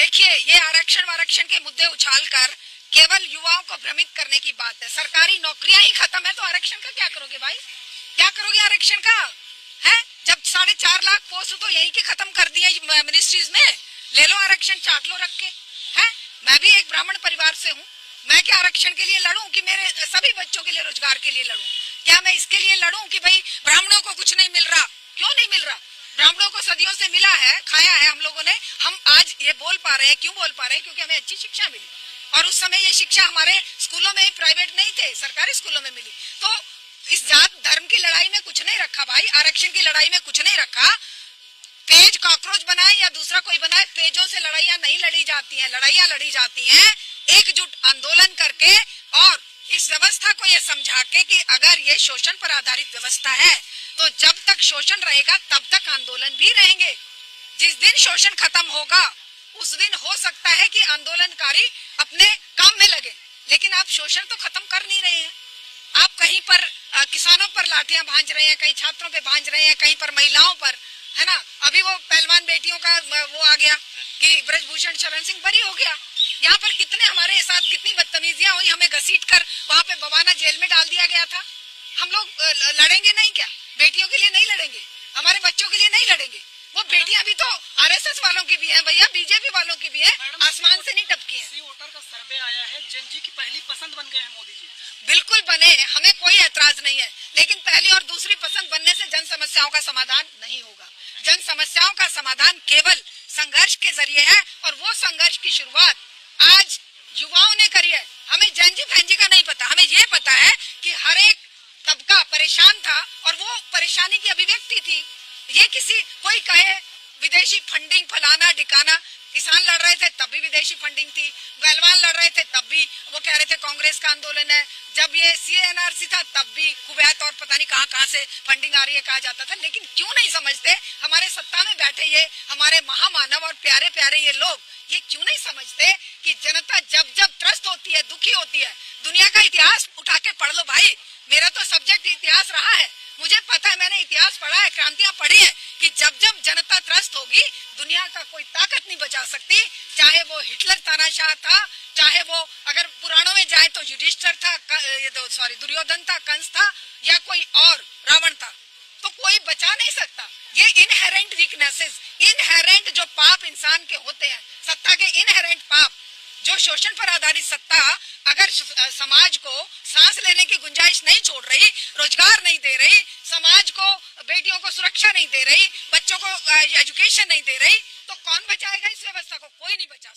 देखिए, ये आरक्षण के मुद्दे उछालकर केवल युवाओं को भ्रमित करने की बात है। सरकारी नौकरियां ही खत्म है तो आरक्षण का क्या करोगे भाई? क्या करोगे आरक्षण का? है जब 4.5 लाख पोस्ट तो यही के खत्म कर दिए मिनिस्ट्रीज में। ले लो आरक्षण, चाट लो रख के। है मैं भी एक ब्राह्मण परिवार से हूँ। मैं क्या आरक्षण के लिए लड़ूं कि मेरे सभी बच्चों के लिए रोजगार के लिए लड़ूं? क्या मैं इसके लिए लड़ूं कि भाई ब्राह्मणों को कुछ नहीं मिल रहा? क्यों नहीं मिल रहा? ब्राह्मणों को सदियों से मिला है, खाया है हम लोगों ने। हम आज ये बोल पा रहे हैं, क्यों बोल पा रहे हैं? क्योंकि हमें अच्छी शिक्षा मिली। और उस समय ये शिक्षा हमारे स्कूलों में ही, प्राइवेट नहीं थे, सरकारी स्कूलों में मिली। तो इस जात धर्म की लड़ाई में कुछ नहीं रखा भाई, आरक्षण की लड़ाई में कुछ नहीं रखा। पेज कॉकरोच बनाए या दूसरा कोई बनाए, पेजों से लड़ाइयां नहीं लड़ी जाती हैं। लड़ाइयां लड़ी जाती हैं एकजुट आंदोलन करके और इस व्यवस्था को ये समझा के कि अगर ये शोषण पर आधारित व्यवस्था है तो जब तक शोषण रहेगा तब तक आंदोलन भी रहेंगे। जिस दिन शोषण खत्म होगा उस दिन हो सकता है कि आंदोलनकारी अपने काम में लगे, लेकिन आप शोषण तो खत्म कर नहीं रहे हैं। आप कहीं पर किसानों पर लाठियां भांज रहे हैं, कहीं छात्रों पे भांज रहे हैं, कहीं पर महिलाओं पर, है ना। अभी वो पहलवान बेटियों का वो आ गया कि ब्रजभूषण शरण सिंह बरी हो गया। यहाँ पर कितने हमारे साथ कितनी बदतमीजियां हुई, हमें घसीट कर वहां पे बवाना जेल में डाल दिया गया था। हम लोग लड़ेंगे नहीं क्या? बेटियों के लिए नहीं लड़ेंगे? हमारे बच्चों के लिए नहीं लड़ेंगे? वो बेटियां भी तो आरएसएस वालों की भी हैं भैया, बीजेपी वालों की भी है, आसमान से नहीं टपकी है। सी वोटर का सर्वे आया है, जेन जी की पहली पसंद बन गए हैं मोदी जी। बिल्कुल बने, हमें कोई ऐतराज नहीं है, लेकिन पहली और दूसरी पसंद बनने से जन समस्याओं का समाधान नहीं होगा। जन समस्याओं का समाधान केवल संघर्ष के जरिए है और वो संघर्ष की शुरुआत आज युवाओं ने करी है। हमें जंजी फैंजी का नहीं पता, हमें ये पता है कि हर एक तबका परेशान था और वो परेशानी की अभिव्यक्ति थी। ये किसी कोई कहे विदेशी फंडिंग फलाना ढिकाना, किसान लड़ रहे थे तब भी विदेशी फंडिंग थी, पहलवान लड़ रहे थे तब भी वो कह रहे थे कांग्रेस का आंदोलन है, जब ये सीएनआरसी था तब भी कुवैत और पता नहीं कहां से फंडिंग आ रही है कहा जाता था। लेकिन क्यों नहीं समझते हमारे सत्ता में बैठे ये हमारे महामानव और प्यारे प्यारे ये लोग, ये क्यों नहीं समझते कि जनता जब जब त्रस्त होती है, दुखी होती है, दुनिया का इतिहास उठा के पढ़ लो भाई। मेरा तो सब्जेक्ट इतिहास रहा है, मुझे पता है, मैंने इतिहास पढ़ा है, क्रांतियां पढ़ी है कि जब जब जनता त्रस्त होगी दुनिया का कोई ताकत नहीं बचा सकती। चाहे वो हिटलर तानाशाह था, चाहे वो अगर पुराणों में जाए तो युधिष्ठिर था, दुर्योधन था, कंस था, या कोई और रावण था, तो कोई बचा नहीं सकता। ये इनहेरेंट वीकनेसेस, इनहेरेंट जो पाप इंसान के होते हैं, सत्ता के इनहेरेंट पाप, जो शोषण पर आधारित सत्ता अगर समाज को सांस लेने की गुंजाइश नहीं छोड़ रही, रोजगार नहीं दे रही, समाज को, बेटियों को सुरक्षा नहीं दे रही, बच्चों को एजुकेशन नहीं दे रही, तो कौन बचाएगा इस व्यवस्था को? कोई नहीं बचा।